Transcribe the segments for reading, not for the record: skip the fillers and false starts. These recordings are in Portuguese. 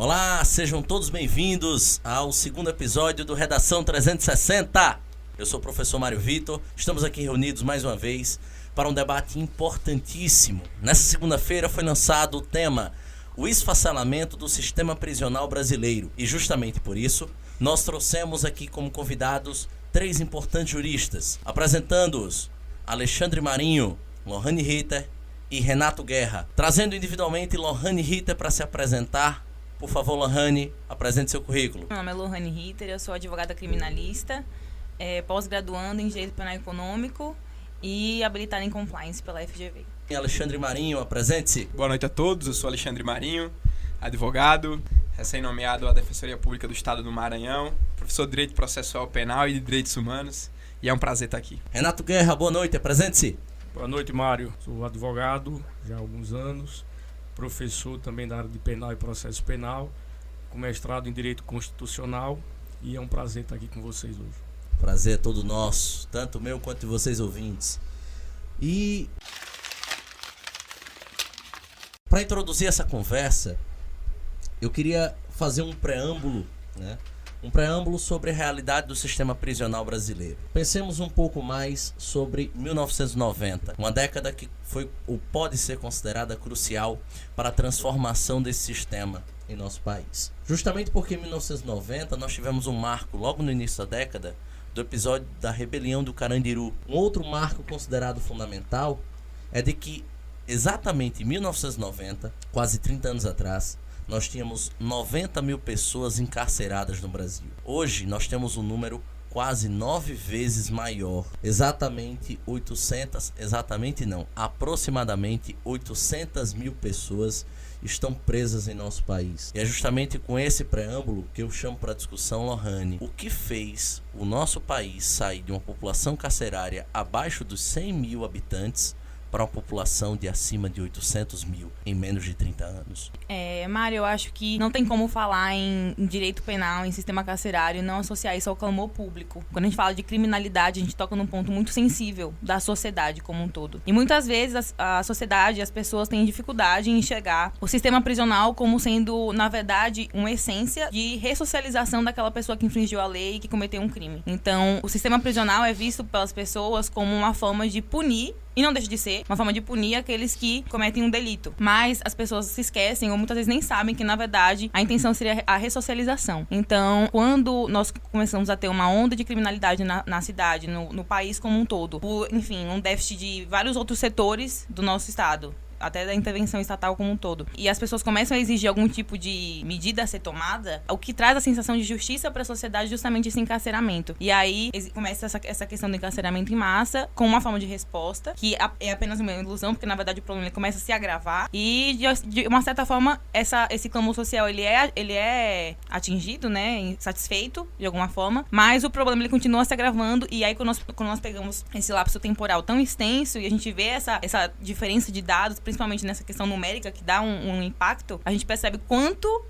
Olá, sejam todos bem-vindos ao segundo episódio do Redação 360. Eu sou o professor Mário Vitor, estamos aqui reunidos mais uma vez para um debate importantíssimo. Nessa segunda-feira foi lançado o tema O Esfacelamento do Sistema Prisional Brasileiro e justamente por isso nós trouxemos aqui como convidados três importantes juristas, apresentando-os Alexandre Marinho, Lohane Ritter e Renato Guerra. Trazendo individualmente Lohane Ritter para se apresentar. Por favor, Lohane, apresente seu currículo. Meu nome é Lohane Ritter, eu sou advogada criminalista, pós-graduando em Direito Penal Econômico e habilitada em Compliance pela FGV. E Alexandre Marinho, apresente-se. Boa noite a todos, eu sou Alexandre Marinho, advogado, recém-nomeado à Defensoria Pública do Estado do Maranhão, professor de Direito Processual Penal e de Direitos Humanos, e é um prazer estar aqui. Renato Guerra, boa noite, apresente-se. Boa noite, Mário. Sou advogado já há alguns anos, professor também da área de Penal e Processo Penal, com mestrado em Direito Constitucional, e é um prazer estar aqui com vocês hoje. Prazer é todo nosso, tanto meu quanto de vocês ouvintes. E para introduzir essa conversa, eu queria fazer um preâmbulo, Um preâmbulo sobre a realidade do sistema prisional brasileiro. Pensemos um pouco mais sobre 1990, uma década que foi ou pode ser considerada crucial para a transformação desse sistema em nosso país. Justamente porque em 1990 nós tivemos um marco logo no início da década do episódio da rebelião do Carandiru. Um outro marco considerado fundamental é de que exatamente em 1990, quase 30 anos atrás, nós tínhamos 90 mil pessoas encarceradas no Brasil. Hoje nós temos um número quase 9 vezes maior. Aproximadamente 800 mil pessoas estão presas em nosso país. E é justamente com esse preâmbulo que eu chamo para discussão, Lohane, o que fez o nosso país sair de uma população carcerária abaixo dos 100 mil habitantes para uma população de acima de 800 mil em menos de 30 anos. Mário, eu acho que não tem como falar em direito penal, em sistema carcerário e não associar isso ao clamor público. Quando a gente fala de criminalidade, a gente toca num ponto muito sensível da sociedade como um todo. E muitas vezes a sociedade, as pessoas têm dificuldade em enxergar o sistema prisional como sendo, na verdade, uma essência de ressocialização daquela pessoa que infringiu a lei e que cometeu um crime. Então, o sistema prisional é visto pelas pessoas como uma forma de punir, e não deixa de ser uma forma de punir aqueles que cometem um delito. Mas as pessoas se esquecem ou muitas vezes nem sabem que, na verdade, a intenção seria a ressocialização. Então, quando nós começamos a ter uma onda de criminalidade na cidade, no país como um todo, por, enfim, um déficit de vários outros setores do nosso estado, até da intervenção estatal como um todo, e as pessoas começam a exigir algum tipo de medida a ser tomada, o que traz a sensação de justiça para a sociedade é justamente esse encarceramento. E aí começa essa questão do encarceramento em massa com uma forma de resposta, que é apenas uma ilusão, porque na verdade o problema começa a se agravar e de uma certa forma esse clamor social ele é atingido, satisfeito de alguma forma, mas o problema ele continua se agravando. E aí quando nós pegamos esse lapso temporal tão extenso e a gente vê essa diferença de dados, principalmente nessa questão numérica, que dá um impacto, a gente percebe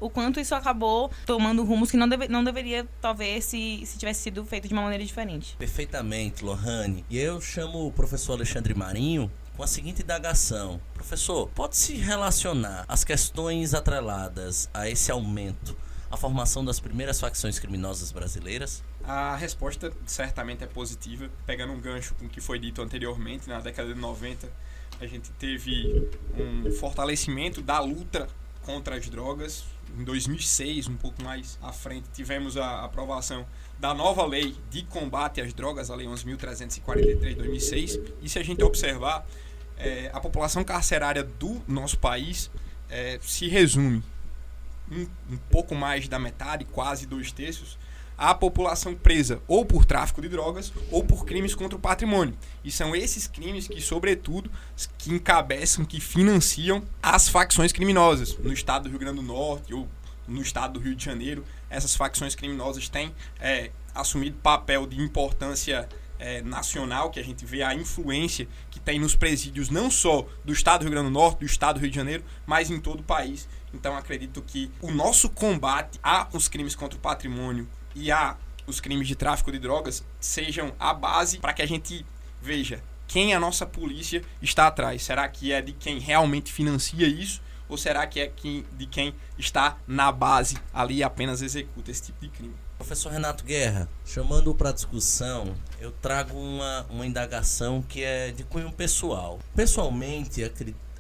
o quanto isso acabou tomando rumos que não deveria, talvez, se tivesse sido feito de uma maneira diferente. Perfeitamente, Lohane. E eu chamo o professor Alexandre Marinho com a seguinte indagação. Professor, pode-se relacionar as questões atreladas a esse aumento à formação das primeiras facções criminosas brasileiras? A resposta certamente é positiva. Pegando um gancho com o que foi dito anteriormente, na década de 90, a gente teve um fortalecimento da luta contra as drogas. Em 2006, um pouco mais à frente, tivemos a aprovação da nova lei de combate às drogas, a Lei 11.343 de 2006. E se a gente observar, a população carcerária do nosso país se resume um pouco mais da metade, quase 2/3, a população presa ou por tráfico de drogas ou por crimes contra o patrimônio. E são esses crimes que, sobretudo, que encabeçam, que financiam as facções criminosas. No estado do Rio Grande do Norte ou no estado do Rio de Janeiro, essas facções criminosas têm assumido papel de importância nacional, que a gente vê a influência que tem nos presídios não só do estado do Rio Grande do Norte, do estado do Rio de Janeiro, mas em todo o país. Então acredito que o nosso combate aos crimes contra o patrimônio e os crimes de tráfico de drogas sejam a base para que a gente veja quem a nossa polícia está atrás. Será que é de quem realmente financia isso ou será que é de quem está na base ali e apenas executa esse tipo de crime? Professor Renato Guerra, chamando para discussão, eu trago uma indagação que é de cunho pessoal. Pessoalmente,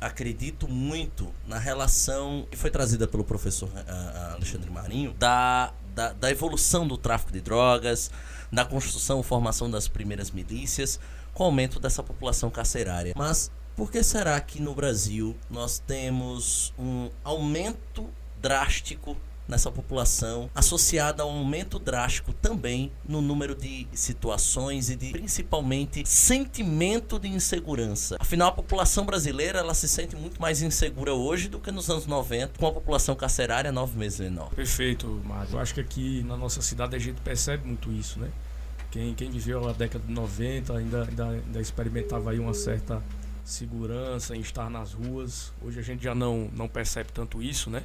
acredito muito na relação que foi trazida pelo professor Alexandre Marinho da evolução do tráfico de drogas, da construção e formação das primeiras milícias, com o aumento dessa população carcerária. Mas por que será que no Brasil nós temos um aumento drástico nessa população, associada a um aumento drástico também no número de situações e de, principalmente, sentimento de insegurança? Afinal, a população brasileira ela se sente muito mais insegura hoje do que nos anos 90, com a população carcerária 9 vezes menor. Perfeito, Mário. Eu acho que aqui na nossa cidade a gente percebe muito isso, né? Quem viveu na década de 90 ainda experimentava aí uma certa segurança em estar nas ruas. Hoje a gente já não percebe tanto isso, né?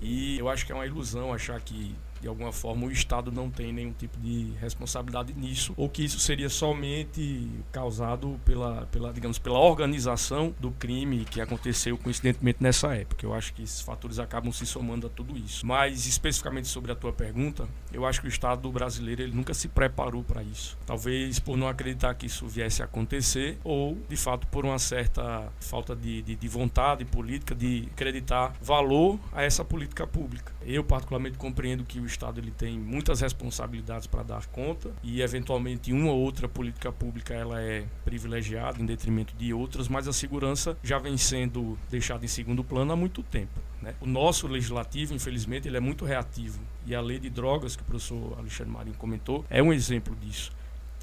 E eu acho que é uma ilusão achar que, de alguma forma, o Estado não tem nenhum tipo de responsabilidade nisso, ou que isso seria somente causado pela organização do crime que aconteceu coincidentemente nessa época. Eu acho que esses fatores acabam se somando a tudo isso. Mas, especificamente sobre a tua pergunta, eu acho que o Estado brasileiro ele nunca se preparou para isso. Talvez por não acreditar que isso viesse a acontecer, ou, de fato, por uma certa falta de vontade política de acreditar valor a essa política pública. Eu, particularmente, compreendo que o Estado ele tem muitas responsabilidades para dar conta e, eventualmente, uma ou outra política pública ela é privilegiada em detrimento de outras, mas a segurança já vem sendo deixada em segundo plano há muito tempo, né? O nosso legislativo, infelizmente, ele é muito reativo e a lei de drogas, que o professor Alexandre Marinho comentou, é um exemplo disso.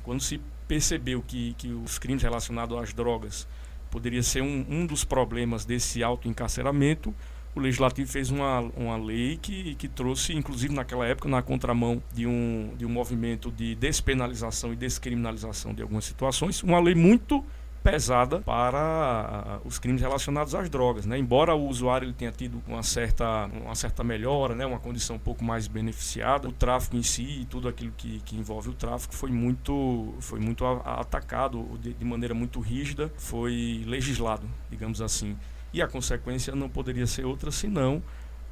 Quando se percebeu que os crimes relacionados às drogas poderia ser um dos problemas desse autoencarceramento, o Legislativo fez uma lei que trouxe, inclusive naquela época, na contramão de um movimento de despenalização e descriminalização de algumas situações, uma lei muito pesada para os crimes relacionados às drogas, né? Embora o usuário ele tenha tido uma certa melhora, né? Uma condição um pouco mais beneficiada, o tráfico em si e tudo aquilo que envolve o tráfico foi muito atacado de maneira muito rígida, foi legislado, digamos assim. E a consequência não poderia ser outra senão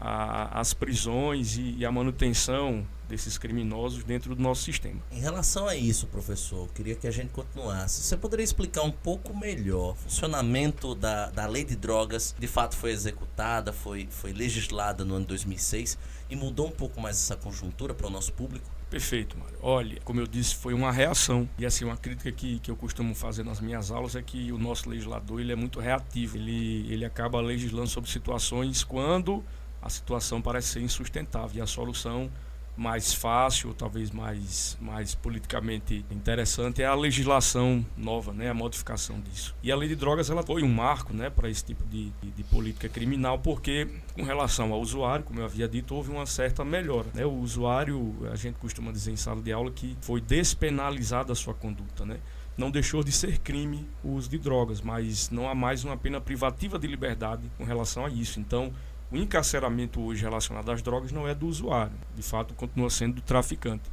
as prisões e a manutenção desses criminosos dentro do nosso sistema. Em relação a isso, professor, eu queria que a gente continuasse. Você poderia explicar um pouco melhor o funcionamento da lei de drogas? De fato foi executada, foi legislada no ano 2006 e mudou um pouco mais essa conjuntura para o nosso público? Perfeito, Mário. Olha, como eu disse, foi uma reação. E assim, uma crítica que eu costumo fazer nas minhas aulas é que o nosso legislador ele é muito reativo. Ele acaba legislando sobre situações quando a situação parece ser insustentável. E a solução mais fácil, ou talvez mais politicamente interessante, é a legislação nova, né? A modificação disso. E a lei de drogas ela foi um marco, né, para esse tipo de política criminal, porque com relação ao usuário, como eu havia dito, houve uma certa melhora, né? O usuário, a gente costuma dizer em sala de aula que foi despenalizada a sua conduta, né? Não deixou de ser crime o uso de drogas, mas não há mais uma pena privativa de liberdade com relação a isso. Então, o encarceramento hoje relacionado às drogas não é do usuário, de fato continua sendo do traficante.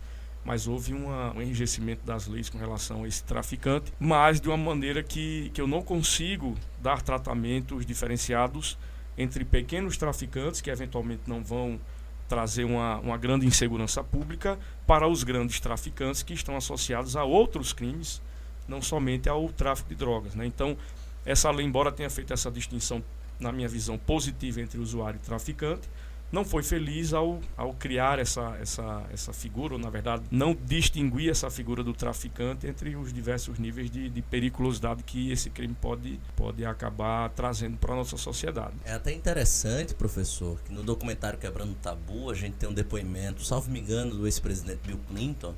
Mas houve um enrijecimento das leis com relação a esse traficante, mas de uma maneira que eu não consigo dar tratamentos diferenciados entre pequenos traficantes, que eventualmente não vão trazer uma grande insegurança pública, para os grandes traficantes que estão associados a outros crimes, não somente ao tráfico de drogas, né? Então, essa lei, embora tenha feito essa distinção, na minha visão, positiva entre usuário e traficante, não foi feliz ao criar essa figura, ou na verdade não distinguir essa figura do traficante entre os diversos níveis de periculosidade que esse crime pode acabar trazendo para a nossa sociedade. É até interessante, professor, que no documentário Quebrando o Tabu a gente tem um depoimento, salvo me engano, do ex-presidente Bill Clinton,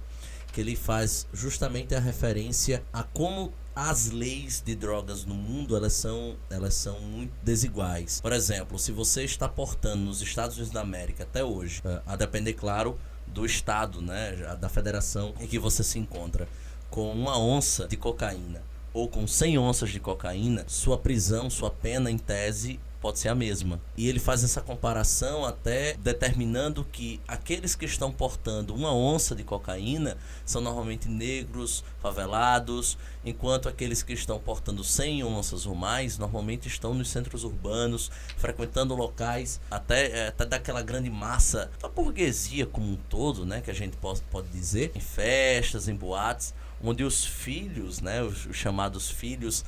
que ele faz justamente a referência a como as leis de drogas no mundo elas são muito desiguais. Por exemplo, se você está portando nos Estados Unidos da América até hoje, a depender, claro, do estado, né, da federação em que você se encontra, com 1 onça de cocaína ou com 100 onças de cocaína, sua prisão, sua pena em tese pode ser a mesma. E ele faz essa comparação até determinando que aqueles que estão portando 1 onça de cocaína são normalmente negros, favelados, enquanto aqueles que estão portando 100 onças ou mais normalmente estão nos centros urbanos, frequentando locais até daquela grande massa da burguesia como um todo, né, que a gente pode dizer, em festas, em boates, onde os filhos, né, os chamados filhos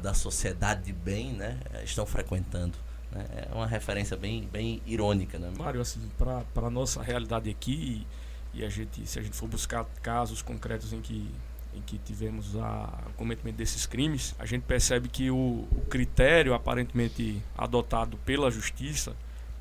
da sociedade de bem, né, estão frequentando. Né? É uma referência bem irônica, né? Mário, assim, para a nossa realidade aqui, e se a gente for buscar casos concretos em que tivemos o cometimento desses crimes, a gente percebe que o critério aparentemente adotado pela justiça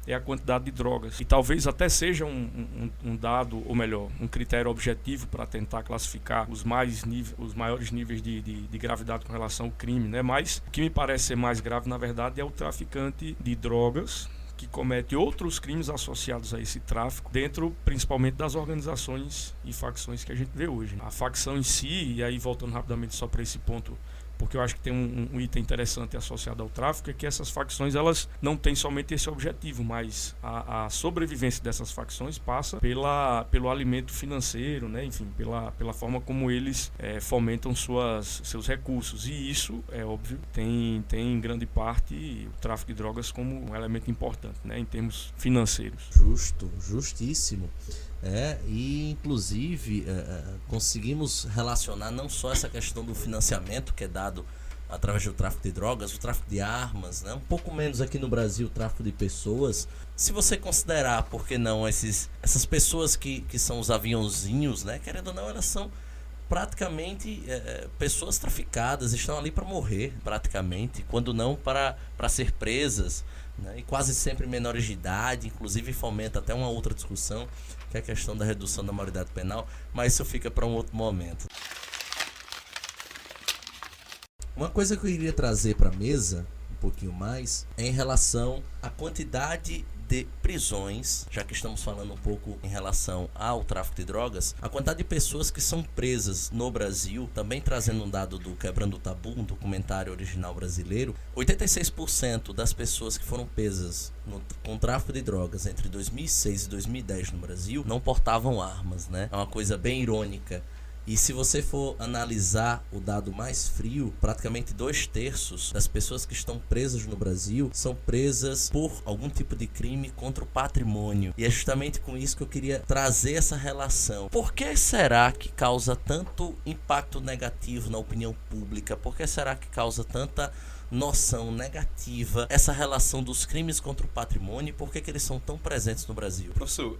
é a quantidade de drogas. E talvez até seja um dado, ou melhor, um critério objetivo para tentar classificar os maiores níveis de gravidade com relação ao crime, né? Mas o que me parece ser mais grave, na verdade, é o traficante de drogas que comete outros crimes associados a esse tráfico, dentro principalmente das organizações e facções que a gente vê hoje. A facção em si, e aí voltando rapidamente só para esse ponto, porque eu acho que tem um item interessante associado ao tráfico, é que essas facções elas não têm somente esse objetivo, mas a sobrevivência dessas facções passa pelo alimento financeiro, né? Enfim, pela forma como eles fomentam seus recursos. E isso, é óbvio, tem em grande parte o tráfico de drogas como um elemento importante, né? Em termos financeiros. Justíssimo. E inclusive conseguimos relacionar não só essa questão do financiamento que é dado através do tráfico de drogas, o tráfico de armas, né? Um pouco menos aqui no Brasil o tráfico de pessoas. Se você considerar, por que não, essas pessoas que são os aviãozinhos, né? Querendo ou não, elas são praticamente pessoas traficadas, estão ali para morrer praticamente, quando não para ser presas, né? E quase sempre menores de idade, inclusive fomenta até uma outra discussão, que é a questão da redução da maioridade penal, mas isso fica para um outro momento. Uma coisa que eu iria trazer para a mesa, um pouquinho mais, é em relação à quantidade de prisões, já que estamos falando um pouco em relação ao tráfico de drogas, a quantidade de pessoas que são presas no Brasil, também trazendo um dado do Quebrando o Tabu, um documentário original brasileiro, 86% das pessoas que foram presas com tráfico de drogas entre 2006 e 2010 no Brasil não portavam armas, né? É uma coisa bem irônica. E se você for analisar o dado mais frio, praticamente 2/3 das pessoas que estão presas no Brasil são presas por algum tipo de crime contra o patrimônio. E é justamente com isso que eu queria trazer essa relação. Por que será que causa tanto impacto negativo na opinião pública? Por que será que causa tanta noção negativa essa relação dos crimes contra o patrimônio e por que eles são tão presentes no Brasil? Professor,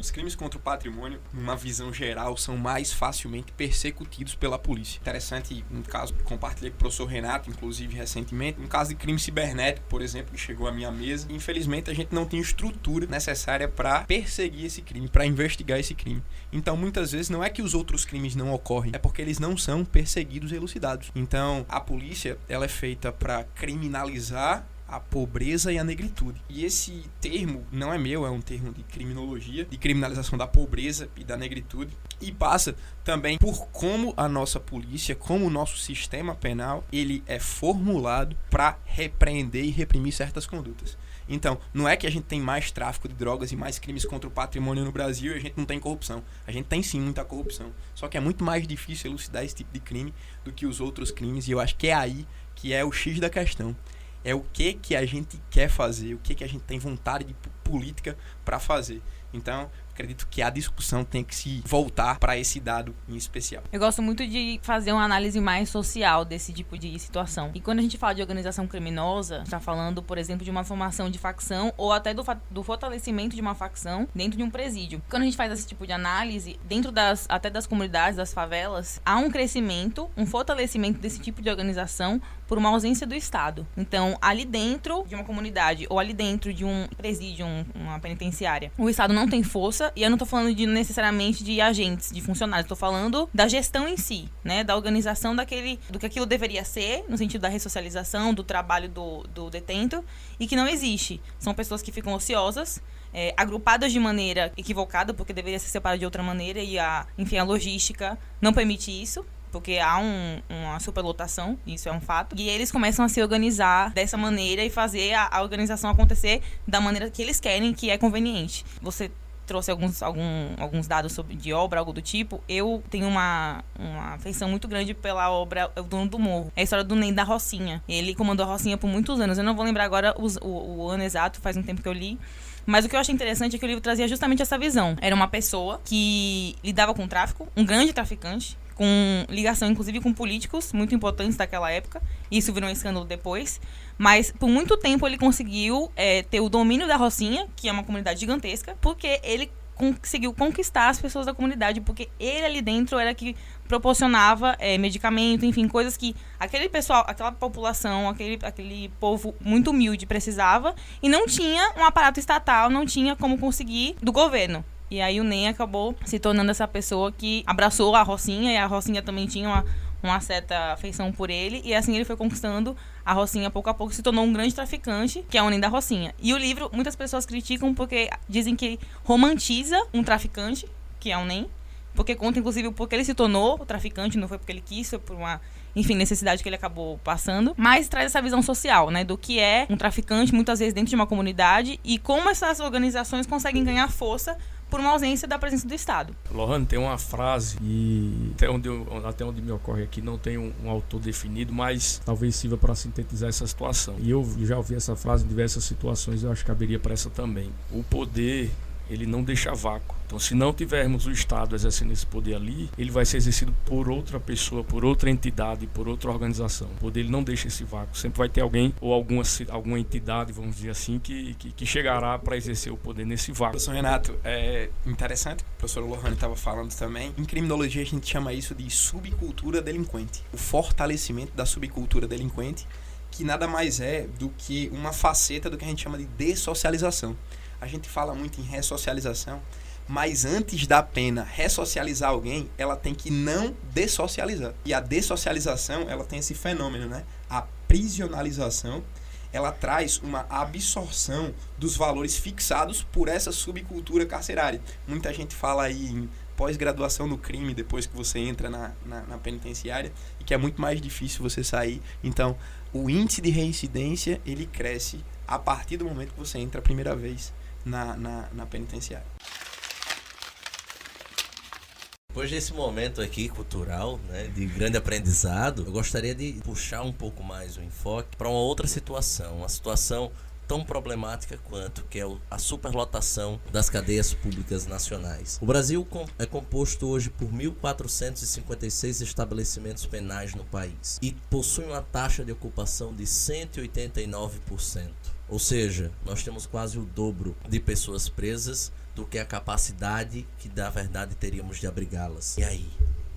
os crimes contra o patrimônio, numa visão geral, são mais facilmente persecutíveis pela polícia. Interessante, um caso que compartilhei com o professor Renato, inclusive recentemente, um caso de crime cibernético, por exemplo, que chegou à minha mesa. Infelizmente, a gente não tem estrutura necessária para perseguir esse crime, para investigar esse crime. Então, muitas vezes, não é que os outros crimes não ocorrem, é porque eles não são perseguidos e elucidados. Então, a polícia, ela é feita para criminalizar a pobreza e a negritude. E esse termo não é meu, é um termo de criminologia, de criminalização da pobreza e da negritude, e passa também por como a nossa polícia, como o nosso sistema penal, ele é formulado para repreender e reprimir certas condutas. Então, não é que a gente tem mais tráfico de drogas e mais crimes contra o patrimônio no Brasil e a gente não tem corrupção. A gente tem sim muita corrupção. Só que é muito mais difícil elucidar esse tipo de crime do que os outros crimes, e eu acho que é aí que é o X da questão. É o que a gente quer fazer, o que a gente tem vontade de política para fazer. Então, acredito que a discussão tem que se voltar para esse dado em especial. Eu gosto muito de fazer uma análise mais social desse tipo de situação. E quando a gente fala de organização criminosa, está falando, por exemplo, de uma formação de facção ou até do fortalecimento de uma facção dentro de um presídio. Quando a gente faz esse tipo de análise, dentro até das comunidades, das favelas, há um crescimento, um fortalecimento desse tipo de organização por uma ausência do Estado. Então, ali dentro de uma comunidade ou ali dentro de um presídio, uma penitenciária, o Estado não tem força. E eu não estou falando necessariamente de agentes, de funcionários. Estou falando da gestão em si, né? Da organização do que aquilo deveria ser, no sentido da ressocialização, do trabalho do detento, e que não existe. São pessoas que ficam ociosas, agrupadas de maneira equivocada, porque deveria ser separado de outra maneira, e a logística não permite isso. porque há uma superlotação, isso é um fato, e eles começam a se organizar dessa maneira e fazer a organização acontecer da maneira que eles querem, que é conveniente. Você trouxe alguns dados de obra, algo do tipo. Eu tenho uma afeição muito grande pela obra O Dono do Morro. É a história do Ney da Rocinha. Ele comandou a Rocinha por muitos anos. Eu não vou lembrar agora o ano exato, faz um tempo que eu li. Mas o que eu achei interessante é que o livro trazia justamente essa visão. Era uma pessoa que lidava com o tráfico, um grande traficante, com ligação inclusive com políticos muito importantes daquela época. Isso virou um escândalo depois. Mas por muito tempo ele conseguiu ter o domínio da Rocinha, que é uma comunidade gigantesca, porque ele conseguiu conquistar as pessoas da comunidade, porque ele ali dentro era que proporcionava medicamento, enfim, coisas que aquele pessoal, aquela população, aquele povo muito humilde precisava, e não tinha um aparato estatal, não tinha como conseguir do governo. E aí o Ney acabou se tornando essa pessoa que abraçou a Rocinha, e a Rocinha também tinha uma certa afeição por ele, e assim ele foi conquistando a Rocinha pouco a pouco, se tornou um grande traficante, que é o Ney da Rocinha. E o livro, muitas pessoas criticam porque dizem que romantiza um traficante, que é o Ney, porque conta inclusive porque ele se tornou traficante, não foi porque ele quis, foi por uma, enfim, necessidade que ele acabou passando, mas traz essa visão social, né, do que é um traficante, muitas vezes dentro de uma comunidade, e como essas organizações conseguem ganhar força por uma ausência da presença do Estado. Lohane, tem uma frase, e até onde me ocorre aqui, não tem um autor definido, mas talvez sirva para sintetizar essa situação. E eu já ouvi essa frase em diversas situações, eu acho que caberia para essa também. O poder, ele não deixa vácuo. Então, se não tivermos o Estado exercendo esse poder ali, ele vai ser exercido por outra pessoa, por outra entidade, por outra organização. O poder, ele não deixa esse vácuo. Sempre vai ter alguém ou alguma entidade, vamos dizer assim, que chegará para exercer o poder nesse vácuo. Professor Renato, é interessante, o professor Lohane estava falando também. Em criminologia, a gente chama isso de subcultura delinquente. O fortalecimento da subcultura delinquente, que nada mais é do que uma faceta do que a gente chama de dessocialização. A gente fala muito em ressocialização, mas antes da pena ressocializar alguém, ela tem que não dessocializar. E a dessocialização, ela tem esse fenômeno, né? A prisionalização, ela traz uma absorção dos valores fixados por essa subcultura carcerária. Muita gente fala aí em pós-graduação no crime, depois que você entra na penitenciária, e que é muito mais difícil você sair. Então, o índice de reincidência, ele cresce a partir do momento que você entra a primeira vez na penitenciária. Depois desse momento aqui cultural, né, de grande aprendizado, eu gostaria de puxar um pouco mais o enfoque para uma outra situação, uma situação tão problemática quanto, que é a superlotação das cadeias públicas nacionais. O Brasil é composto hoje por 1.456 estabelecimentos penais no país e possui uma taxa de ocupação de 189%. Ou seja, nós temos quase o dobro de pessoas presas do que a capacidade que, na verdade, teríamos de abrigá-las. E aí,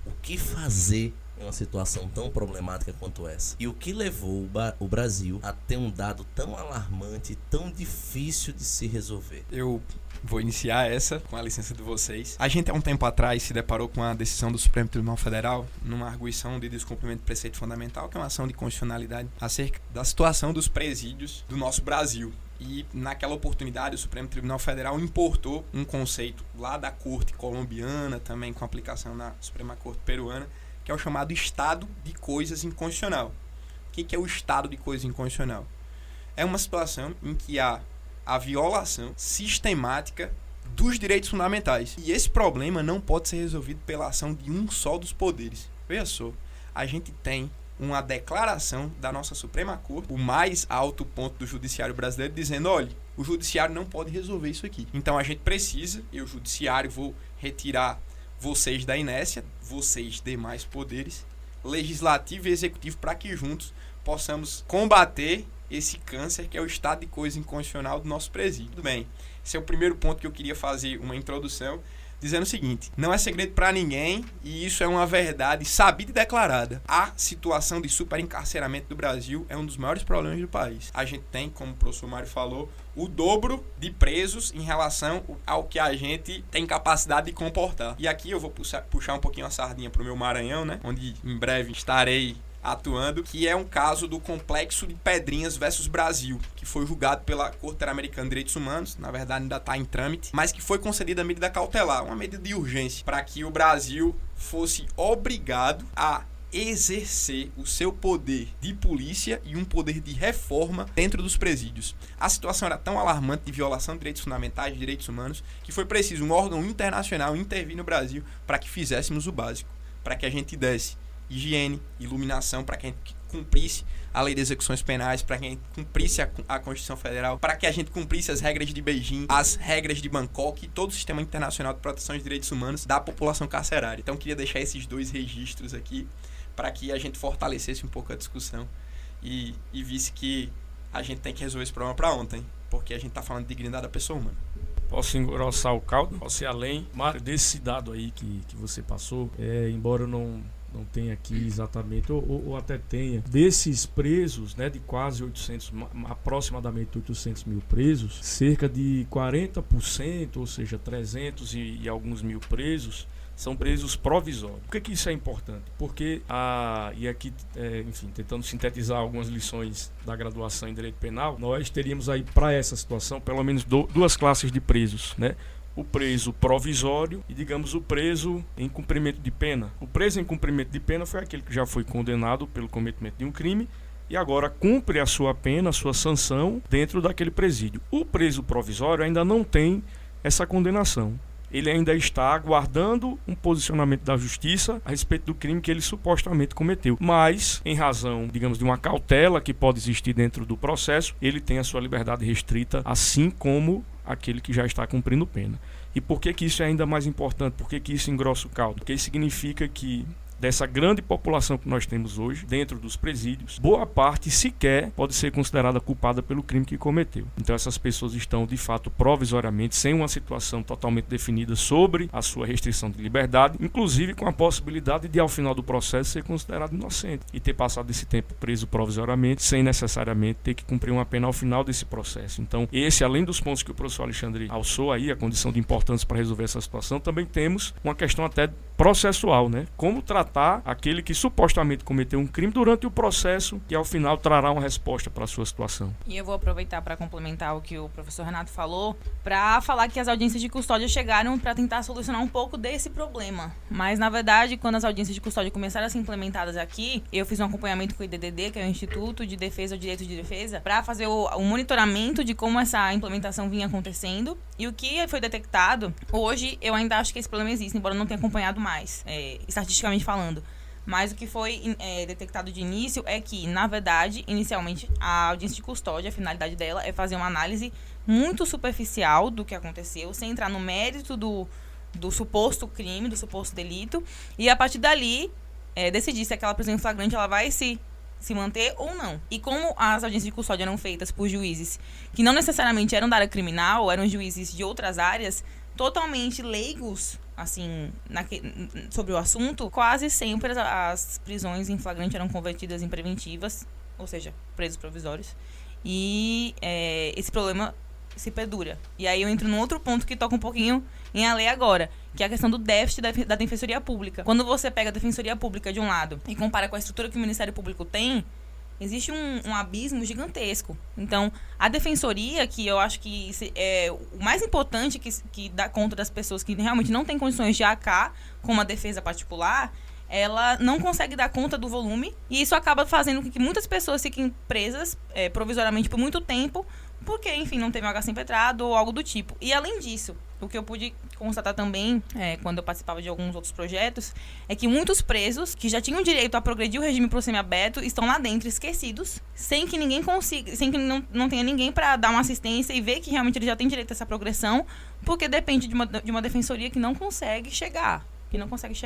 o que fazer em uma situação tão problemática quanto essa? E o que levou o Brasil a ter um dado tão alarmante, tão difícil de se resolver? Eu vou iniciar essa, com a licença de vocês. A gente, há um tempo atrás, se deparou com a decisão do Supremo Tribunal Federal numa arguição de descumprimento de preceito fundamental, que é uma ação de constitucionalidade, acerca da situação dos presídios do nosso Brasil. E naquela oportunidade o Supremo Tribunal Federal importou um conceito lá da corte colombiana, também com aplicação na Suprema Corte peruana, que é o chamado estado de coisas inconstitucional. O que é o estado de coisas inconstitucional? É uma situação em que há a violação sistemática dos direitos fundamentais. E esse problema não pode ser resolvido pela ação de um só dos poderes. Veja só, a gente tem uma declaração da nossa Suprema Corte, o mais alto ponto do judiciário brasileiro, dizendo, olha, o judiciário não pode resolver isso aqui. Então a gente precisa, eu, judiciário, vou retirar vocês da inércia, vocês demais poderes, legislativo e executivo, para que juntos possamos combater esse câncer que é o estado de coisa inconstitucional do nosso presídio. Tudo bem, esse é o primeiro ponto que eu queria fazer uma introdução, dizendo o seguinte: não é segredo para ninguém, e isso é uma verdade sabida e declarada. A situação de superencarceramento do Brasil é um dos maiores problemas do país. A gente tem, como o professor Mário falou, o dobro de presos em relação ao que a gente tem capacidade de comportar. E aqui eu vou puxar um pouquinho a sardinha pro meu Maranhão, né? Onde em breve estarei atuando, que é um caso do Complexo de Pedrinhas versus Brasil, que foi julgado pela Corte Interamericana de Direitos Humanos, na verdade ainda está em trâmite, mas que foi concedida a medida cautelar, uma medida de urgência, para que o Brasil fosse obrigado a exercer o seu poder de polícia e um poder de reforma dentro dos presídios. A situação era tão alarmante de violação de direitos fundamentais, de direitos humanos, que foi preciso um órgão internacional intervir no Brasil para que fizéssemos o básico, para que a gente desse higiene, iluminação, para que a gente cumprisse a lei de execuções penais, para que a gente cumprisse a Constituição Federal, para que a gente cumprisse as regras de Beijing, as regras de Bangkok e todo o sistema internacional de proteção de direitos humanos da população carcerária. Então, queria deixar esses 2 registros aqui para que a gente fortalecesse um pouco a discussão e visse que a gente tem que resolver esse problema para ontem, porque a gente está falando de dignidade da pessoa humana. Posso engrossar o caldo? Posso ir além? Mário, desse dado aí que você passou, embora eu não tenha aqui exatamente, ou até tenha, desses presos, né, de quase 800, aproximadamente 800 mil presos, cerca de 40%, ou seja, 300 e alguns mil presos, são presos provisórios. Por que isso é importante? Porque, e aqui, enfim, tentando sintetizar algumas lições da graduação em Direito Penal, nós teríamos aí, para essa situação, pelo menos 2 classes de presos, né? O preso provisório e, digamos, o preso em cumprimento de pena. O preso em cumprimento de pena foi aquele que já foi condenado pelo cometimento de um crime e agora cumpre a sua pena, a sua sanção dentro daquele presídio. O preso provisório ainda não tem essa condenação. Ele ainda está aguardando um posicionamento da justiça a respeito do crime que ele supostamente cometeu. Mas, em razão, digamos, de uma cautela que pode existir dentro do processo, ele tem a sua liberdade restrita, assim como aquele que já está cumprindo pena. E por que isso é ainda mais importante? Por que isso engrossa o caldo? Porque isso significa que dessa grande população que nós temos hoje, dentro dos presídios, boa parte sequer pode ser considerada culpada pelo crime que cometeu. Então essas pessoas estão, de fato, provisoriamente, sem uma situação totalmente definida sobre a sua restrição de liberdade, inclusive com a possibilidade de, ao final do processo, ser considerado inocente e ter passado esse tempo preso provisoriamente, sem necessariamente ter que cumprir uma pena ao final desse processo. Então, além dos pontos que o professor Alexandre alçou aí, a condição de importância para resolver essa situação, também temos uma questão até processual, né? Como tratar aquele que supostamente cometeu um crime durante o processo e ao final trará uma resposta para a sua situação. E eu vou aproveitar para complementar o que o professor Renato falou, para falar que as audiências de custódia chegaram para tentar solucionar um pouco desse problema. Mas, na verdade, quando as audiências de custódia começaram a ser implementadas aqui, eu fiz um acompanhamento com o IDDD, que é o Instituto de Defesa do Direito de Defesa, para fazer o monitoramento de como essa implementação vinha acontecendo. E o que foi detectado, hoje eu ainda acho que esse problema existe, embora eu não tenha acompanhado mais, estatisticamente falando. Mas o que foi detectado de início é que, na verdade, inicialmente, a audiência de custódia, a finalidade dela é fazer uma análise muito superficial do que aconteceu, sem entrar no mérito do suposto crime, do suposto delito, e a partir dali, decidir se aquela prisão em flagrante ela vai se manter ou não. E como as audiências de custódia eram feitas por juízes que não necessariamente eram da área criminal, eram juízes de outras áreas, totalmente leigos, assim, sobre o assunto, quase sempre as prisões em flagrante eram convertidas em preventivas, ou seja, presos provisórios, e esse problema se perdura. E aí eu entro num outro ponto que toca um pouquinho em a lei agora, que é a questão do déficit da Defensoria Pública. Quando você pega a Defensoria Pública de um lado e compara com a estrutura que o Ministério Público tem, existe um abismo gigantesco. Então, a defensoria, que eu acho que é o mais importante que dá conta das pessoas que realmente não têm condições de arcar com uma defesa particular, ela não consegue dar conta do volume, e isso acaba fazendo com que muitas pessoas fiquem presas provisoriamente por muito tempo, porque, enfim, não teve um HC impetrado ou algo do tipo. E, além disso, o que eu pude constatar também, quando eu participava de alguns outros projetos, é que muitos presos que já tinham direito a progredir o regime pro semiaberto estão lá dentro esquecidos, sem que ninguém consiga, sem que não tenha ninguém para dar uma assistência e ver que realmente ele já tem direito a essa progressão, porque depende de uma defensoria que não consegue chegar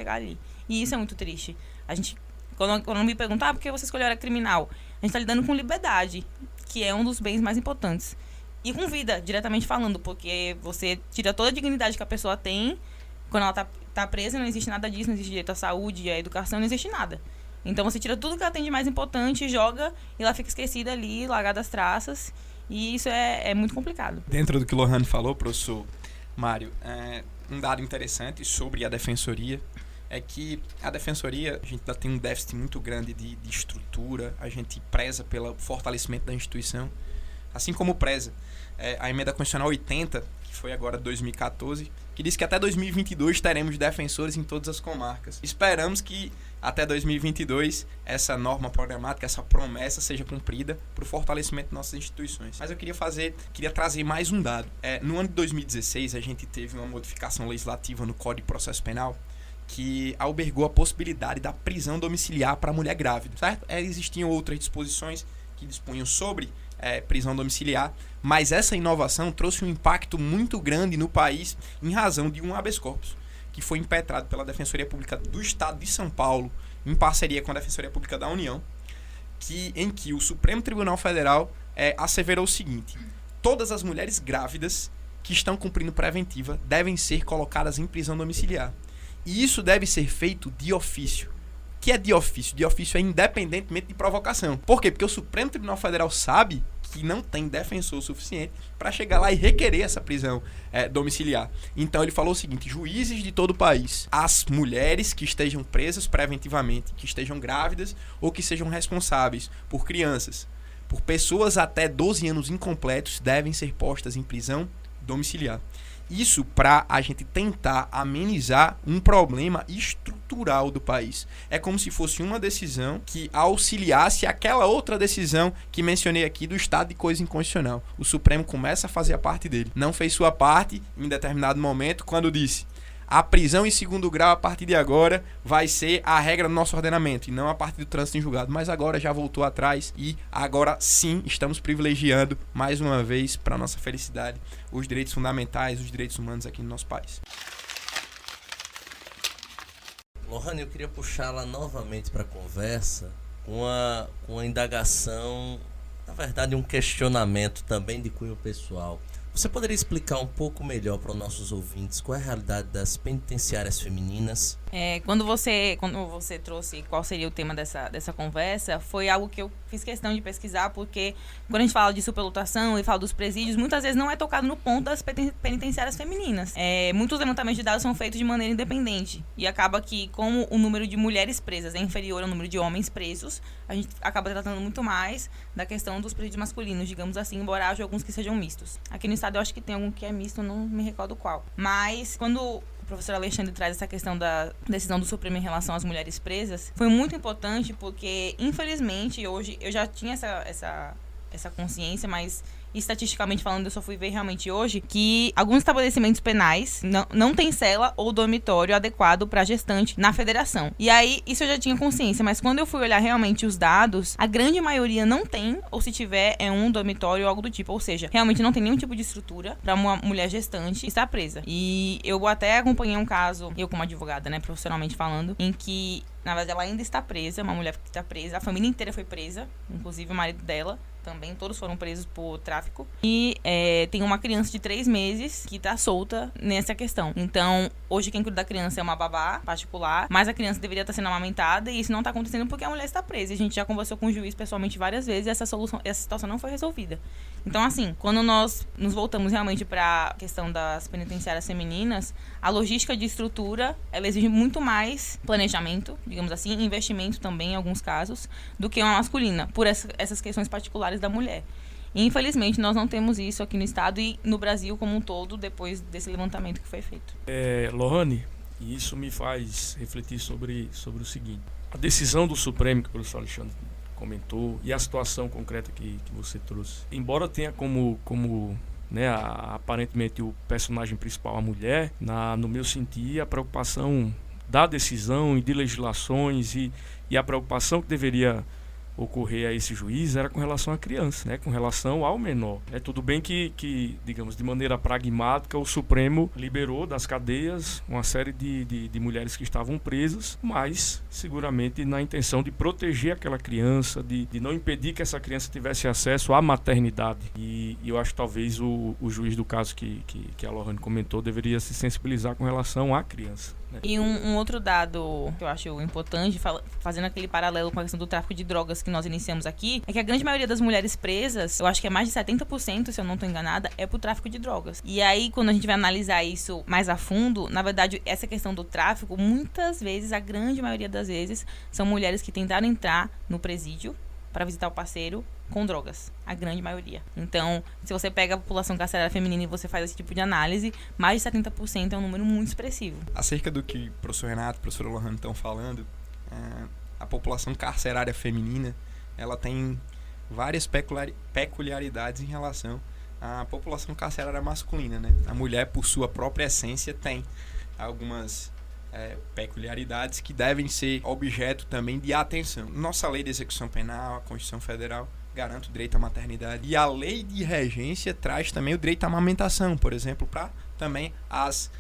ali. E isso é muito triste. A gente, quando me perguntar por que você escolheu a área criminal, a gente está lidando com liberdade, que é um dos bens mais importantes. E com vida, diretamente falando, porque você tira toda a dignidade que a pessoa tem. Quando ela tá presa, não existe nada disso, não existe direito à saúde, à educação, não existe nada. Então você tira tudo que ela tem de mais importante, joga, e ela fica esquecida ali, largada às traças. E isso é muito complicado. Dentro do que o Lohane falou, professor Mário, um dado interessante sobre a defensoria, é que a Defensoria, a gente ainda tem um déficit muito grande de estrutura, a gente preza pelo fortalecimento da instituição, assim como preza a Emenda Constitucional 80, que foi agora de 2014, que diz que até 2022 teremos defensores em todas as comarcas. Esperamos que até 2022 essa norma programática, essa promessa seja cumprida para o fortalecimento de nossas instituições. Mas eu queria trazer mais um dado. No ano de 2016, a gente teve uma modificação legislativa no Código de Processo Penal que albergou a possibilidade da prisão domiciliar para a mulher grávida, certo? Existiam outras disposições que dispunham sobre prisão domiciliar, mas essa inovação trouxe um impacto muito grande no país em razão de um habeas corpus, que foi impetrado pela Defensoria Pública do Estado de São Paulo, em parceria com a Defensoria Pública da União, em que o Supremo Tribunal Federal asseverou o seguinte: todas as mulheres grávidas que estão cumprindo preventiva devem ser colocadas em prisão domiciliar. E isso deve ser feito de ofício. O que é de ofício? De ofício é independentemente de provocação. Por quê? Porque o Supremo Tribunal Federal sabe que não tem defensor suficiente para chegar lá e requerer essa prisão domiciliar. Então ele falou o seguinte: juízes de todo o país, as mulheres que estejam presas preventivamente, que estejam grávidas ou que sejam responsáveis por crianças, por pessoas até 12 anos incompletos, devem ser postas em prisão domiciliar. Isso para a gente tentar amenizar um problema estrutural do país. É como se fosse uma decisão que auxiliasse aquela outra decisão que mencionei aqui do estado de coisa inconstitucional. O Supremo começa a fazer a parte dele. Não fez sua parte em determinado momento quando disse: a prisão em segundo grau a partir de agora vai ser a regra do nosso ordenamento e não a partir do trânsito em julgado. Mas agora já voltou atrás e agora sim estamos privilegiando mais uma vez, para nossa felicidade, os direitos fundamentais, os direitos humanos aqui no nosso país. Lohane, eu queria puxá-la novamente para a conversa com uma indagação, na verdade um questionamento também de cunho pessoal. Você poderia explicar um pouco melhor para os nossos ouvintes qual é a realidade das penitenciárias femininas? Quando você trouxe qual seria o tema dessa conversa, foi algo que eu fiz questão de pesquisar, porque quando a gente fala de superlotação e fala dos presídios, muitas vezes não é tocado no ponto das penitenciárias femininas. Muitos levantamentos de dados são feitos de maneira independente, e acaba que, como o número de mulheres presas é inferior ao número de homens presos, a gente acaba tratando muito mais da questão dos presídios masculinos, digamos assim, embora haja alguns que sejam mistos. Aqui no estado eu acho que tem algum que é misto, não me recordo qual. Mas quando o professor Alexandre traz essa questão da decisão do Supremo em relação às mulheres presas, foi muito importante porque, infelizmente, hoje eu já tinha essa consciência, mas estatisticamente falando, eu só fui ver realmente hoje que alguns estabelecimentos penais não têm cela ou dormitório adequado para gestante na federação. E aí, isso eu já tinha consciência, mas quando eu fui olhar realmente os dados, a grande maioria não tem, ou se tiver, é um dormitório ou algo do tipo. Ou seja, realmente não tem nenhum tipo de estrutura para uma mulher gestante estar presa. E eu até acompanhei um caso, eu como advogada, né, profissionalmente falando, em que, na verdade, ela ainda está presa, uma mulher que está presa, a família inteira foi presa, inclusive o marido dela também, todos foram presos por tráfico. E tem uma criança de 3 meses que tá solta nessa questão. Então, hoje quem cuida da criança é uma babá particular, mas a criança deveria estar sendo amamentada e isso não tá acontecendo porque a mulher está presa. E a gente já conversou com o juiz pessoalmente várias vezes e essa situação não foi resolvida. Então, assim, quando nós nos voltamos realmente para a questão das penitenciárias femininas, a logística de estrutura, ela exige muito mais planejamento, digamos assim, investimento também em alguns casos, do que uma masculina, por essas questões particulares da mulher. E, infelizmente, nós não temos isso aqui no estado e no Brasil como um todo, depois desse levantamento que foi feito. Lohane, isso me faz refletir sobre o seguinte: a decisão do Supremo, que o professor Alexandre comentou, e a situação concreta que você trouxe. Embora tenha como né, aparentemente o personagem principal a mulher, no meu sentir, a preocupação da decisão e de legislações e a preocupação que deveria ocorrer a esse juiz era com relação à criança, né, com relação ao menor. É tudo bem que, digamos, de maneira pragmática, o Supremo liberou das cadeias uma série de mulheres que estavam presas, mas seguramente na intenção de proteger aquela criança, de não impedir que essa criança tivesse acesso à maternidade. E eu acho que talvez o juiz do caso que a Lohane comentou deveria se sensibilizar com relação à criança. né? E um outro dado que eu acho importante, fazendo aquele paralelo com a questão do tráfico de drogas que nós iniciamos aqui, é que a grande maioria das mulheres presas, eu acho que é mais de 70%, se eu não estou enganada, é por tráfico de drogas. E aí, quando a gente vai analisar isso mais a fundo, na verdade, essa questão do tráfico, muitas vezes, a grande maioria das vezes, são mulheres que tentaram entrar no presídio para visitar o parceiro com drogas, a grande maioria. Então, se você pega a população carcerária feminina e você faz esse tipo de análise, mais de 70% é um número muito expressivo. Acerca do que o professor Renato e a professora Lohane estão falando, a população carcerária feminina, ela tem várias peculiaridades em relação à população carcerária masculina, né? A mulher, por sua própria essência, tem algumas peculiaridades que devem ser objeto também de atenção. Nossa lei de execução penal, a Constituição Federal, garante o direito à maternidade. E a lei de regência traz também o direito à amamentação, por exemplo, para também as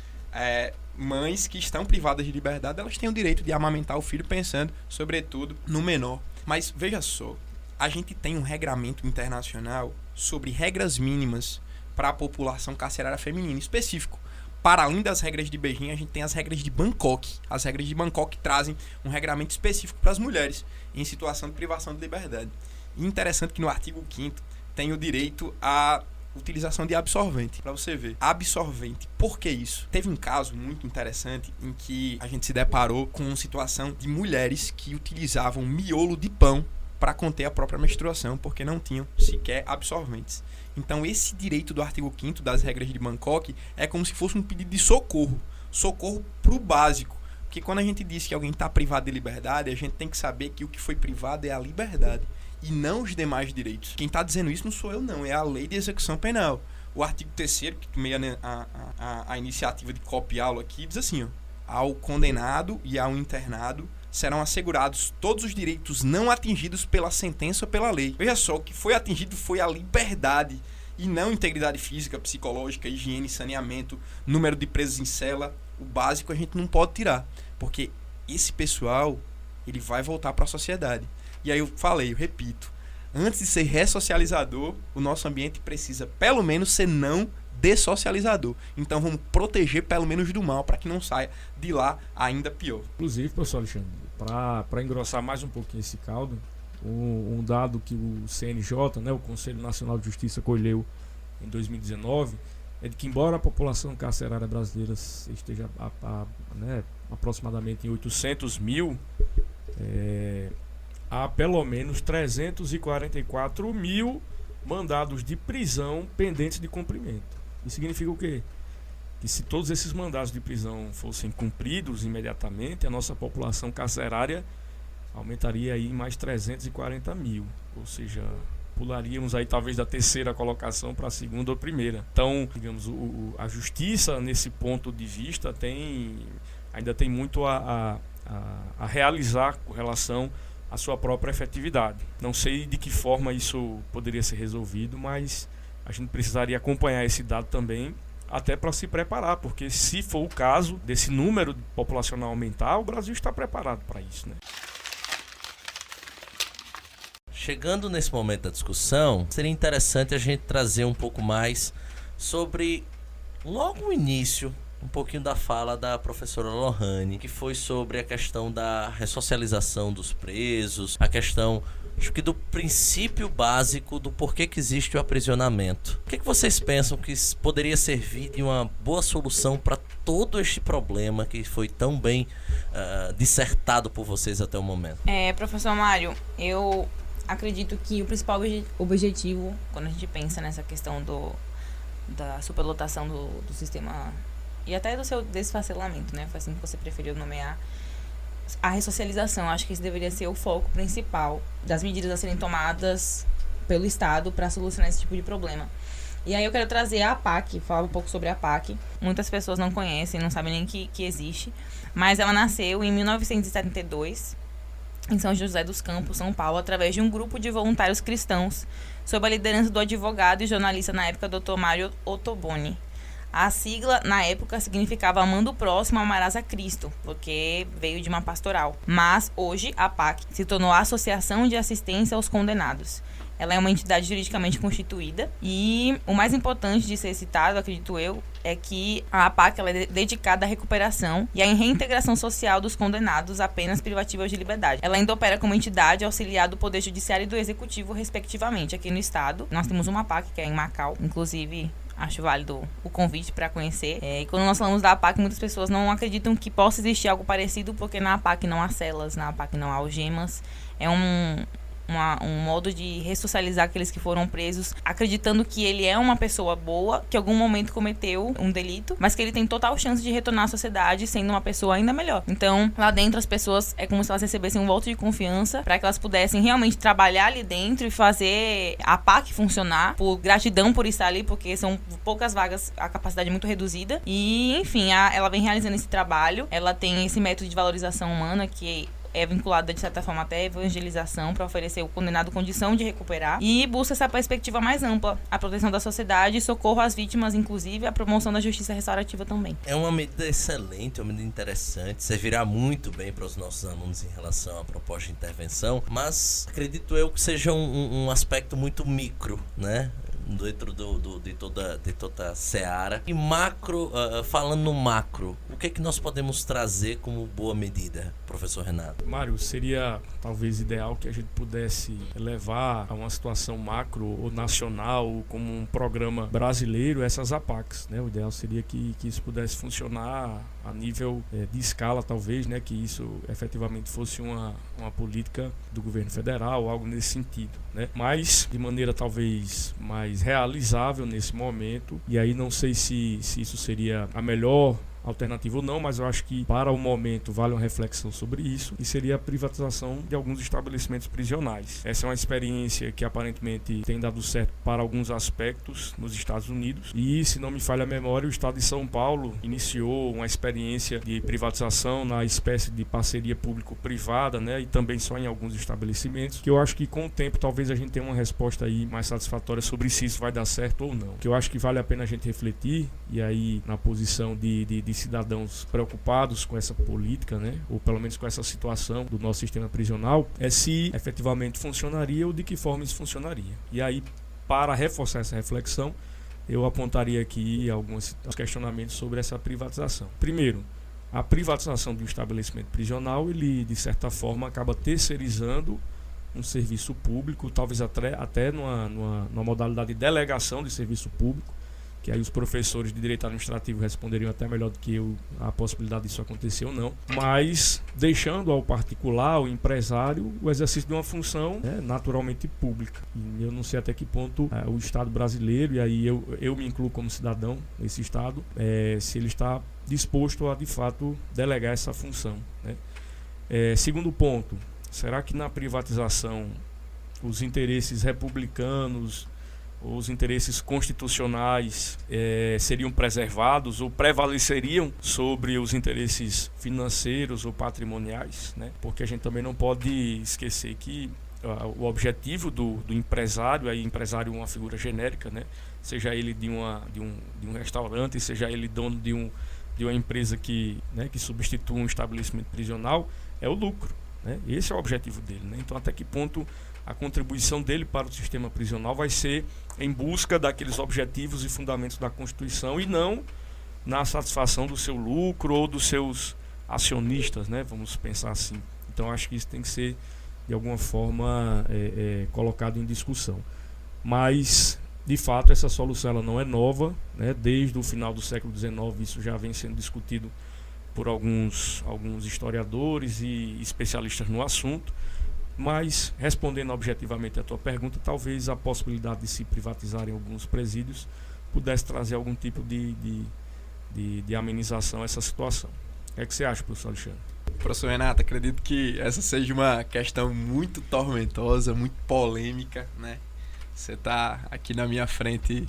mães que estão privadas de liberdade, elas têm o direito de amamentar o filho pensando, sobretudo, no menor. Mas veja só, a gente tem um regramento internacional sobre regras mínimas para a população carcerária feminina específico. Para além das regras de Beijing, a gente tem as regras de Bangkok. As regras de Bangkok trazem um regramento específico para as mulheres em situação de privação de liberdade. E interessante que no artigo 5º tem o direito à utilização de absorvente. Para você ver, absorvente. Por que isso? Teve um caso muito interessante em que a gente se deparou com uma situação de mulheres que utilizavam miolo de pão para conter a própria menstruação, porque não tinham sequer absorventes. Então, esse direito do artigo 5º das regras de Bangkok é como se fosse um pedido de socorro. Socorro para o básico. Porque quando a gente diz que alguém está privado de liberdade, a gente tem que saber que o que foi privado é a liberdade e não os demais direitos. Quem está dizendo isso não sou eu, não. É a lei de execução penal. O artigo 3º, que tomei a iniciativa de copiá-lo aqui, diz assim, ó, ao condenado e ao internado serão assegurados todos os direitos não atingidos pela sentença ou pela lei. Veja só, o que foi atingido foi a liberdade e não integridade física, psicológica, higiene, saneamento, número de presos em cela. O básico a gente não pode tirar, porque esse pessoal, ele vai voltar para a sociedade. E aí eu repito, antes de ser ressocializador, o nosso ambiente precisa pelo menos ser não dessocializador. Então vamos proteger pelo menos do mal para que não saia de lá ainda pior. Inclusive, professor Alexandre, para engrossar mais um pouquinho esse caldo, um dado que o CNJ, né, o Conselho Nacional de Justiça, colheu em 2019, é de que embora a população carcerária brasileira esteja aproximadamente em 800 mil, há pelo menos 344 mil mandados de prisão pendentes de cumprimento. Isso significa o quê? Que se todos esses mandados de prisão fossem cumpridos imediatamente, a nossa população carcerária aumentaria aí mais 340 mil. Ou seja, pularíamos aí talvez da terceira colocação para a segunda ou primeira. Então, digamos, a justiça nesse ponto de vista ainda tem muito a realizar com relação à sua própria efetividade. Não sei de que forma isso poderia ser resolvido, mas a gente precisaria acompanhar esse dado também, até para se preparar, porque se for o caso desse número populacional aumentar, o Brasil está preparado para isso, né? Chegando nesse momento da discussão, seria interessante a gente trazer um pouco mais sobre, logo no início, um pouquinho da fala da professora Lohane, que foi sobre a questão da ressocialização dos presos, a questão, acho que do princípio básico do porquê que existe o aprisionamento. O que vocês pensam que poderia servir de uma boa solução para todo este problema que foi tão bem dissertado por vocês até o momento? Professor Mário, eu acredito que o principal objetivo, quando a gente pensa nessa questão da superlotação do sistema e até do seu desfacelamento, né? Foi assim que você preferiu nomear, a ressocialização. Acho que esse deveria ser o foco principal das medidas a serem tomadas pelo Estado para solucionar esse tipo de problema. E aí eu quero trazer a APAC, falar um pouco sobre a APAC. Muitas pessoas não conhecem, não sabem nem que existe, mas ela nasceu em 1972, em São José dos Campos, São Paulo, através de um grupo de voluntários cristãos, sob a liderança do advogado e jornalista na época, Dr. Mário Ottoboni. A sigla, na época, significava Amando o Próximo, Amarás a Cristo, porque veio de uma pastoral. Mas, hoje, a APAC se tornou a Associação de Assistência aos Condenados. ela é uma entidade juridicamente constituída e o mais importante de ser citado, acredito eu, é que a APAC ela é dedicada à recuperação e à reintegração social dos condenados a penas privativas de liberdade. Ela ainda opera como entidade auxiliar do Poder Judiciário e do Executivo, respectivamente. Aqui no estado, nós temos uma APAC, que é em Macau, inclusive acho válido o convite para conhecer. E quando nós falamos da APAC, muitas pessoas não acreditam que possa existir algo parecido, porque na APAC não há celas, na APAC não há algemas. É um modo de ressocializar aqueles que foram presos, acreditando que ele é uma pessoa boa, que em algum momento cometeu um delito, mas que ele tem total chance de retornar à sociedade sendo uma pessoa ainda melhor. Então, lá dentro, as pessoas, é como se elas recebessem um voto de confiança para que elas pudessem realmente trabalhar ali dentro e fazer a PAC funcionar, por gratidão por estar ali, porque são poucas vagas, a capacidade é muito reduzida. E, enfim, ela vem realizando esse trabalho, ela tem esse método de valorização humana que é vinculada, de certa forma, até à evangelização, para oferecer ao condenado condição de recuperar, e busca essa perspectiva mais ampla, a proteção da sociedade, socorro às vítimas, inclusive, a promoção da justiça restaurativa também. É uma medida excelente, uma medida interessante, servirá muito bem para os nossos alunos em relação à proposta de intervenção, mas acredito eu que seja um aspecto muito micro, né? Dentro de toda a seara. E macro, falando no macro, o que é que nós podemos trazer como boa medida, professor Renato? Mário, seria talvez ideal que a gente pudesse levar a uma situação macro ou nacional, como um programa brasileiro, essas APACs, né? O ideal seria que isso pudesse funcionar a nível de escala, talvez, né? Que isso efetivamente fosse uma política do governo federal, algo nesse sentido, né? Mas de maneira talvez mais realizável nesse momento, e aí não sei se isso seria a melhor alternativa ou não, mas eu acho que para o momento vale uma reflexão sobre isso, e seria a privatização de alguns estabelecimentos prisionais. Essa é uma experiência que aparentemente tem dado certo para alguns aspectos nos Estados Unidos, e se não me falha a memória, o estado de São Paulo iniciou uma experiência de privatização na espécie de parceria público-privada, né, e também só em alguns estabelecimentos, que eu acho que com o tempo talvez a gente tenha uma resposta aí mais satisfatória sobre se isso vai dar certo ou não. Que eu acho que vale a pena a gente refletir, e aí na posição de cidadãos preocupados com essa política, né, ou pelo menos com essa situação do nosso sistema prisional, é se efetivamente funcionaria ou de que forma isso funcionaria. E aí, para reforçar essa reflexão, eu apontaria aqui alguns questionamentos sobre essa privatização. Primeiro, a privatização do estabelecimento prisional, ele de certa forma acaba terceirizando um serviço público, talvez até numa modalidade de delegação de serviço público, que aí os professores de direito administrativo responderiam até melhor do que eu a possibilidade disso acontecer ou não, mas deixando ao particular, ao empresário, o exercício de uma função, né, naturalmente pública. E eu não sei até que ponto o Estado brasileiro, e aí eu me incluo como cidadão nesse Estado, se ele está disposto a de fato delegar essa função, né? Segundo ponto, será que na privatização os interesses republicanos, os interesses constitucionais seriam preservados ou prevaleceriam sobre os interesses financeiros ou patrimoniais, né? Porque a gente também não pode esquecer que o objetivo do empresário, aí empresário é uma figura genérica, né? Seja ele de um restaurante, seja ele dono de uma empresa que substitua um estabelecimento prisional, é o lucro, né? Esse é o objetivo dele, né? Então até que ponto a contribuição dele para o sistema prisional vai ser em busca daqueles objetivos e fundamentos da Constituição e não na satisfação do seu lucro ou dos seus acionistas, né? Vamos pensar assim. Então acho que isso tem que ser de alguma forma colocado em discussão. Mas de fato essa solução ela não é nova, né? Desde o final do século XIX isso já vem sendo discutido por alguns historiadores e especialistas no assunto. Mas, respondendo objetivamente a tua pergunta, talvez a possibilidade de se privatizarem alguns presídios pudesse trazer algum tipo de amenização a essa situação. O que é que você acha, professor Alexandre? Professor Renato, acredito que essa seja uma questão muito tormentosa, muito polêmica, né? Você está aqui na minha frente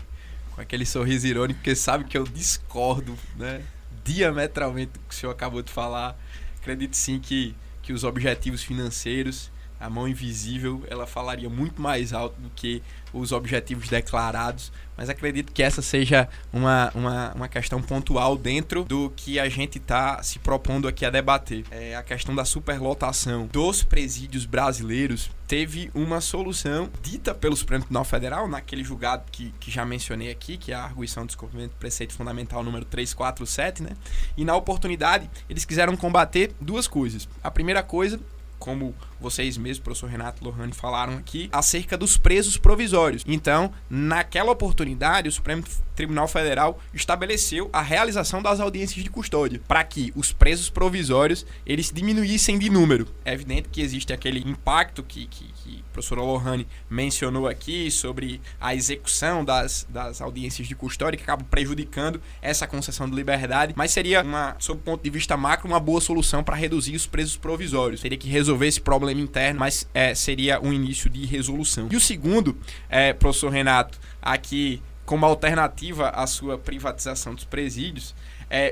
com aquele sorriso irônico, porque sabe que eu discordo, né, diametralmente do que o senhor acabou de falar. Acredito sim que os objetivos financeiros a mão invisível, ela falaria muito mais alto do que os objetivos declarados, mas acredito que essa seja uma questão pontual dentro do que a gente está se propondo aqui a debater. A questão da superlotação dos presídios brasileiros teve uma solução dita pelo Supremo Tribunal Federal, naquele julgado que já mencionei aqui, que é a arguição do descumprimento do preceito fundamental número 347, né? E na oportunidade, eles quiseram combater duas coisas. A primeira coisa, como vocês mesmos, professor Renato Lohane, falaram aqui, acerca dos presos provisórios. Então, naquela oportunidade, o Supremo Tribunal Federal estabeleceu a realização das audiências de custódia, para que os presos provisórios, eles diminuíssem de número. É evidente que existe aquele impacto que o professor Lohane mencionou aqui sobre a execução das audiências de custódia, que acaba prejudicando essa concessão de liberdade, mas seria, sob o ponto de vista macro, uma boa solução para reduzir os presos provisórios. Teria que resolver esse problema interno, mas seria um início de resolução. E o segundo, professor Renato, aqui como alternativa à sua privatização dos presídios,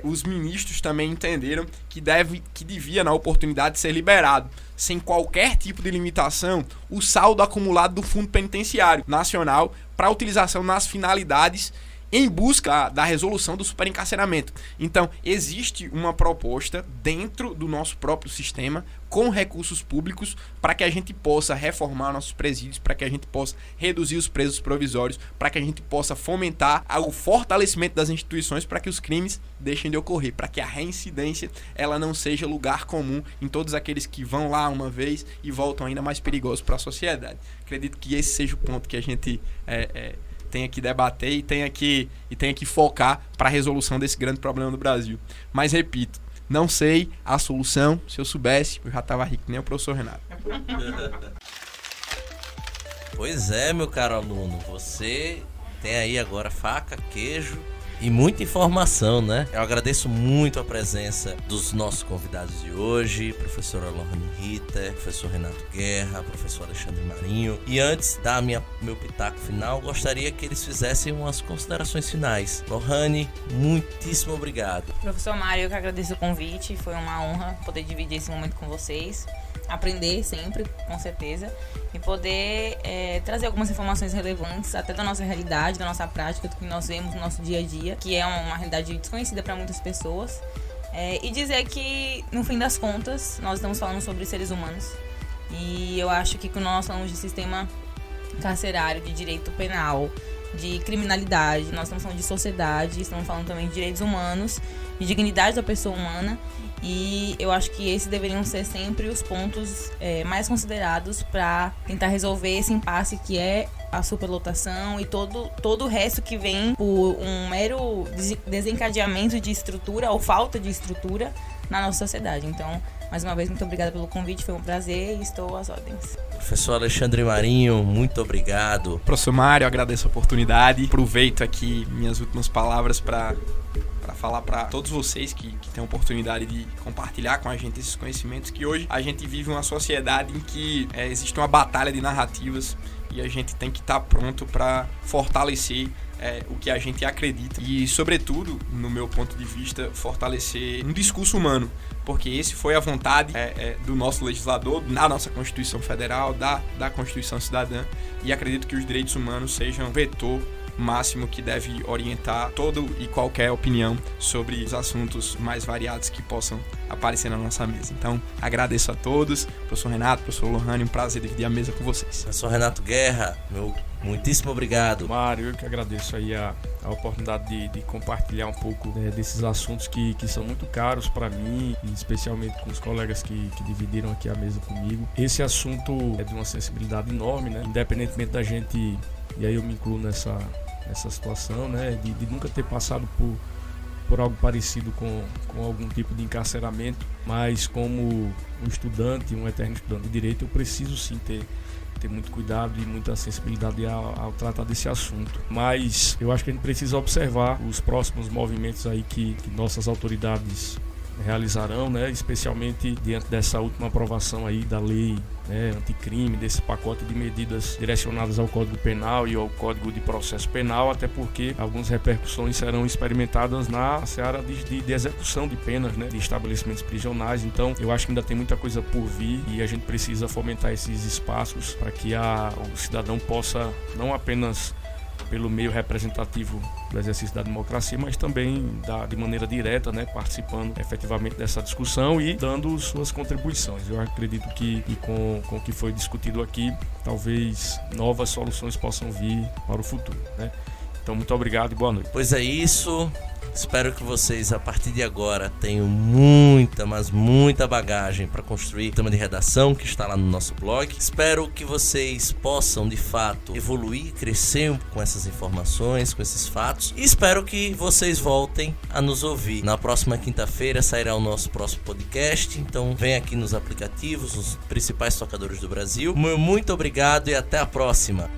os ministros também entenderam que devia, na oportunidade, ser liberado, sem qualquer tipo de limitação, o saldo acumulado do Fundo Penitenciário Nacional para utilização nas finalidades em busca da resolução do superencarceramento. Então, existe uma proposta dentro do nosso próprio sistema, com recursos públicos, para que a gente possa reformar nossos presídios, para que a gente possa reduzir os presos provisórios, para que a gente possa fomentar o fortalecimento das instituições, para que os crimes deixem de ocorrer, para que a reincidência ela não seja lugar comum em todos aqueles que vão lá uma vez e voltam ainda mais perigosos para a sociedade. Acredito que esse seja o ponto que a gente tenha que debater e tenha que focar para a resolução desse grande problema do Brasil. Mas repito, não sei a solução. Se eu soubesse, eu já estava rico, nem o professor Renato. Pois é, meu caro aluno, você tem aí agora faca, queijo e muita informação, né? Eu agradeço muito a presença dos nossos convidados de hoje, professora Lohane Ritter, professor Renato Guerra, professor Alexandre Marinho. E antes da meu pitaco final, gostaria que eles fizessem umas considerações finais. Lohane, muitíssimo obrigado. Professor Mário, eu que agradeço o convite, foi uma honra poder dividir esse momento com vocês. Aprender sempre, com certeza, e poder trazer algumas informações relevantes até da nossa realidade, da nossa prática, do que nós vemos no nosso dia a dia, que é uma realidade desconhecida para muitas pessoas, e dizer que, no fim das contas, nós estamos falando sobre seres humanos, e eu acho que quando nós falamos de sistema carcerário, de direito penal, de criminalidade, nós estamos falando de sociedade, estamos falando também de direitos humanos, de dignidade da pessoa humana. E eu acho que esses deveriam ser sempre os pontos mais considerados para tentar resolver esse impasse que é a superlotação e todo o resto que vem por um mero desencadeamento de estrutura ou falta de estrutura na nossa sociedade. Então, mais uma vez, muito obrigada pelo convite, foi um prazer e estou às ordens. Professor Alexandre Marinho, muito obrigado. Professor Mário, agradeço a oportunidade. Aproveito aqui minhas últimas palavras para falar para todos vocês que têm a oportunidade de compartilhar com a gente esses conhecimentos, que hoje a gente vive uma sociedade em que existe uma batalha de narrativas e a gente tem que estar pronto para fortalecer o que a gente acredita e, sobretudo, no meu ponto de vista, fortalecer um discurso humano, porque esse foi a vontade do nosso legislador, na nossa Constituição Federal, da Constituição Cidadã, e acredito que os direitos humanos sejam um vetor máximo que deve orientar toda e qualquer opinião sobre os assuntos mais variados que possam aparecer na nossa mesa. Então, agradeço a todos, professor Renato, professor Lohane, um prazer dividir a mesa com vocês. Professor Renato Guerra, meu muitíssimo obrigado. Mário, eu que agradeço aí a oportunidade de compartilhar um pouco desses assuntos que são muito caros para mim, e especialmente com os colegas que dividiram aqui a mesa comigo. Esse assunto é de uma sensibilidade enorme, né? Independentemente da gente, e aí eu me incluo nessa situação, né, de nunca ter passado por algo parecido com algum tipo de encarceramento, mas como um estudante, um eterno estudante de direito, eu preciso sim ter muito cuidado e muita sensibilidade ao tratar desse assunto. Mas eu acho que a gente precisa observar os próximos movimentos aí que nossas autoridades realizarão, né, especialmente diante dessa última aprovação aí da lei, né, anticrime, desse pacote de medidas direcionadas ao Código Penal e ao Código de Processo Penal, até porque algumas repercussões serão experimentadas na seara de execução de penas, né, de estabelecimentos prisionais. Então, eu acho que ainda tem muita coisa por vir e a gente precisa fomentar esses espaços para que o cidadão possa, não apenas pelo meio representativo do exercício da democracia, mas também de maneira direta, né, participando efetivamente dessa discussão e dando suas contribuições. Eu acredito que com o que foi discutido aqui, talvez novas soluções possam vir para o futuro, né? Então, muito obrigado e boa noite. Pois é isso. Espero que vocês, a partir de agora, tenham muita, mas muita bagagem para construir o tema de redação que está lá no nosso blog. Espero que vocês possam, de fato, evoluir, crescer com essas informações, com esses fatos. E espero que vocês voltem a nos ouvir. Na próxima quinta-feira sairá o nosso próximo podcast. Então, vem aqui nos aplicativos, os principais tocadores do Brasil. Muito obrigado e até a próxima.